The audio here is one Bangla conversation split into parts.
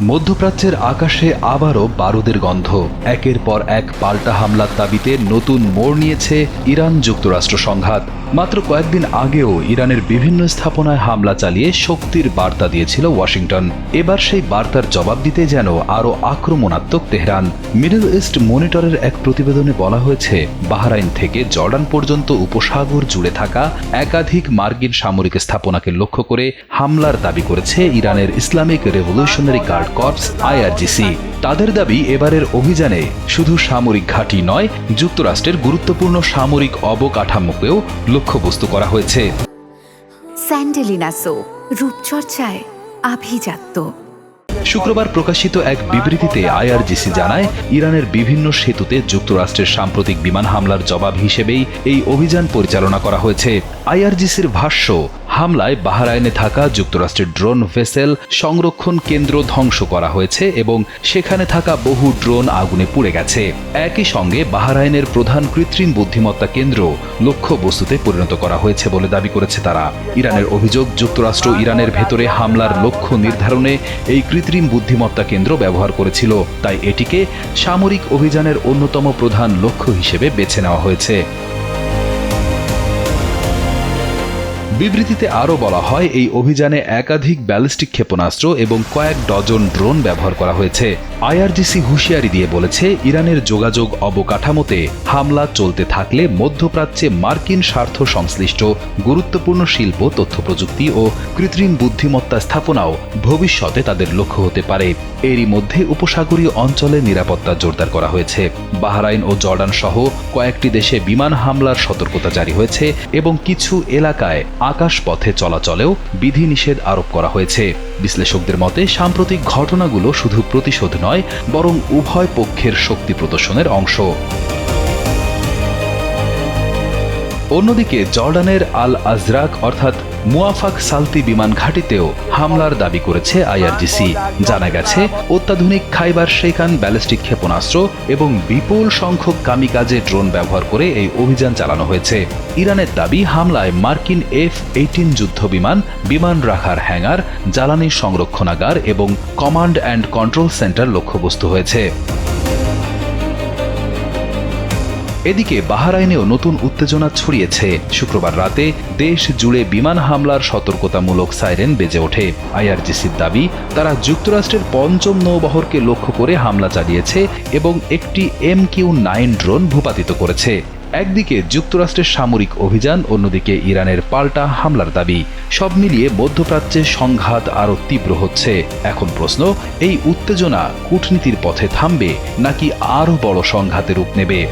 মধ্যপ্রাচ্যের আকাশে আবারও বারুদের গন্ধ। একের পর এক পাল্টা হামলার দাবিতে নতুন মোড় নিয়েছে ইরান যুক্তরাষ্ট্র সংঘাত। মাত্র কয়েকদিন আগেও ইরানের বিভিন্ন স্থাপনায় হামলা চালিয়ে শক্তির বার্তা দিয়েছিল ওয়াশিংটন। এবার সেই বার্তার জবাব দিতে যেন আরও আক্রমণাত্মক তেহরান। মিডল ইস্ট মনিটরের এক প্রতিবেদনে বলা হয়েছে, বাহরাইন থেকে জর্ডান পর্যন্ত উপসাগর জুড়ে থাকা একাধিক মার্কিন সামরিক স্থাপনাকে লক্ষ্য করে হামলার দাবি করেছে ইরানের Islamic revolutionary guard corps IRGC। তাদের দাবি, এবারের অভিযানে শুধু সামরিক ঘাঁটি নয়, যুক্তরাষ্ট্রের গুরুত্বপূর্ণ সামরিক অবকাঠামোকেও লক্ষ্যবস্তু করা হয়েছে। স্যান্ডেলিনা সো, রূপচর্চায় আভিজাত্য। শুক্রবার প্রকাশিত এক বিবৃতিতে IRGC জানায়, ইরানের বিভিন্ন সেতুতে যুক্তরাষ্ট্রের সাম্প্রতিক বিমান হামলার জবাব হিসেবেই এই অভিযান পরিচালনা করা হয়েছে। IRGCর ভাষ্য, হামলায় বাহরাইনে থাকা যুক্তরাষ্ট্রের ড্রোন ভেসেল সংরক্ষণ কেন্দ্র ধ্বংস করা হয়েছে এবং সেখানে থাকা বহু ড্রোন আগুনে পুড়ে গেছে। একই সঙ্গে বাহরাইনের প্রধান কৃত্রিম বুদ্ধিমত্তা কেন্দ্র লক্ষ্যবস্তুতে পরিণত করা হয়েছে বলে দাবি করেছে তারা। ইরানের অভিযোগ, যুক্তরাষ্ট্র ইরানের ভেতরে হামলার লক্ষ্য নির্ধারণে এই কৃত্রিম বুদ্ধিমত্তা কেন্দ্র ব্যবহার করেছিল, তাই এটিকে সামরিক অভিযানের অন্যতম প্রধান লক্ষ্য হিসেবে বেছে নেওয়া হয়েছে। বিবৃতিতে আরও বলা হয়, এই অভিযানে একাধিক ব্যালিস্টিক ক্ষেপণাস্ত্র এবং কয়েক ডজন ড্রোন ব্যবহার করা হয়েছে। IRGC হুঁশিয়ারি দিয়ে বলেছে, ইরানের যোগাযোগ অবকাঠামোতে হামলা চলতে থাকলে মধ্যপ্রাচ্যে মার্কিন স্বার্থ সংশ্লিষ্ট গুরুত্বপূর্ণ শিল্প, তথ্য প্রযুক্তি ও কৃত্রিম বুদ্ধিমত্তা স্থাপনাও ভবিষ্যতে তাদের লক্ষ্য হতে পারে। এরই মধ্যে উপসাগরীয় অঞ্চলে নিরাপত্তা জোরদার করা হয়েছে। বাহরাইন ও জর্ডান সহ কয়েকটি দেশে বিমান হামলার সতর্কতা জারি হয়েছে এবং কিছু এলাকায় আকাশপথে চলাচলেও বিধিনিষেধ আরোপ করা হয়েছে। বিশ্লেষকদের মতে, সাম্প্রতিক ঘটনাগুলো শুধু প্রতিশোধ নয়, বরং উভয় পক্ষের শক্তি প্রদর্শনের অংশ। অন্যদিকে জর্ডানের আল আজরাক অর্থাৎ মুয়াফাক সালতি বিমান ঘাঁটিতেও হামলার দাবি করেছে IRGC। জানা গেছে, অত্যাধুনিক খাইবার শেখান ব্যালিস্টিক ক্ষেপণাস্ত্র এবং বিপুল সংখ্যক কামিকাজে ড্রোন ব্যবহার করে এই অভিযান চালানো হয়েছে। ইরানের দাবি, হামলায় মার্কিন F-18 যুদ্ধ বিমান, বিমান রাখার হ্যাঙ্গার, জ্বালানি সংরক্ষণাগার এবং কমান্ড অ্যান্ড কন্ট্রোল সেন্টার লক্ষ্যবস্তু হয়েছে। এদিকে বাহরাইনেও নতুন উত্তেজনা ছড়িয়েছে। শুক্রবার রাতে দেশ জুড়ে বিমান হামলার সতর্কতামূলক সাইরেন বেজে ওঠে। IRGCর দাবি, তারা যুক্তরাষ্ট্রের পঞ্চম নৌবহরকে লক্ষ্য করে হামলা চালিয়েছে এবং একটি MQ-9 ড্রোন ভূপাতিত করেছে। একদিকে যুক্তরাষ্ট্রের সামরিক অভিযান, অন্যদিকে ইরানের পাল্টা হামলার দাবি। সব মিলিয়ে মধ্যপ্রাচ্যে সংঘাত আরও তীব্র হচ্ছে। এখন প্রশ্ন, এই উত্তেজনা কূটনীতির পথে থামবে নাকি আরও বড় সংঘাতে রূপ নেবে?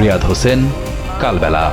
রিয়াদ হোসেন, কালবেলা।